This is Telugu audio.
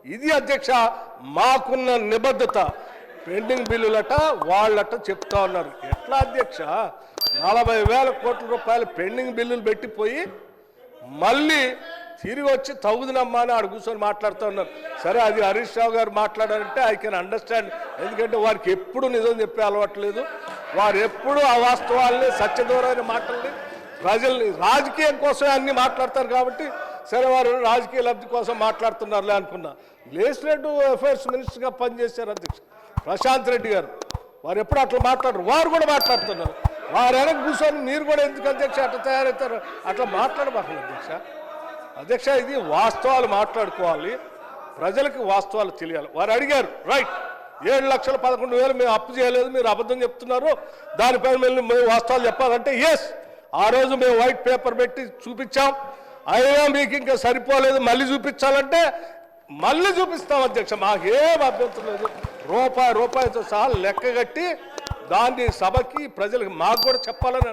ఇది అధ్యక్ష మాకున్న నిబద్ధత. పెండింగ్ బిల్లులట వాళ్ళట చెప్తా ఉన్నారు. ఎట్లా అధ్యక్ష 40,000 కోట్ల రూపాయలు పెండింగ్ బిల్లులు పెట్టిపోయి మళ్ళీ తిరిగి వచ్చి తగుదనమ్మా అని ఆడ కూర్చొని మాట్లాడుతూ ఉన్నారు. సరే, అది హరీష్ రావు గారు మాట్లాడారంటే ఐ కెన్ అండర్స్టాండ్. ఎందుకంటే వారికి ఎప్పుడు నిజం చెప్పే అలవాట్లేదు. వారు ఎప్పుడు అవాస్తవాల్ని, సత్యదూరమైన మాటల్ని, ప్రజల్ని రాజకీయం కోసమే అన్ని మాట్లాడతారు. కాబట్టి సరే, వారు రాజకీయ లబ్ధి కోసం మాట్లాడుతున్నారులే అనుకున్నా. లెజిస్లేటివ్ అఫైర్స్ మినిస్టర్గా పనిచేశారు అధ్యక్ష ప్రశాంత్ రెడ్డి గారు. వారు ఎప్పుడు అట్లా మాట్లాడరు, వారు కూడా మాట్లాడుతున్నారు. వారు వెనక కూర్చొని మీరు కూడా ఎందుకు అధ్యక్ష అట్లా తయారవుతారు? అట్లా మాట్లాడబాకండి అధ్యక్ష. ఇది వాస్తవాలు మాట్లాడుకోవాలి, ప్రజలకు వాస్తవాలు తెలియాలి. వారు అడిగారు, రైట్, 7,11,000 మేము అప్పు చేయలేదు, మీరు అబద్ధం చెప్తున్నారు, దానిపైన మేము వాస్తవాలు చెప్పాలంటే ఎస్, ఆ రోజు మేము వైట్ పేపర్ పెట్టి చూపించాం. అయినా మీకు ఇంకా సరిపోలేదు, మళ్ళీ చూపించాలంటే మళ్ళీ చూపిస్తాం అధ్యక్ష. మాకేం అభ్యంతరం లేదు. రూపాయితో సహా లెక్క కట్టి దాన్ని సభకి, ప్రజలకు, మాకు కూడా చెప్పాలని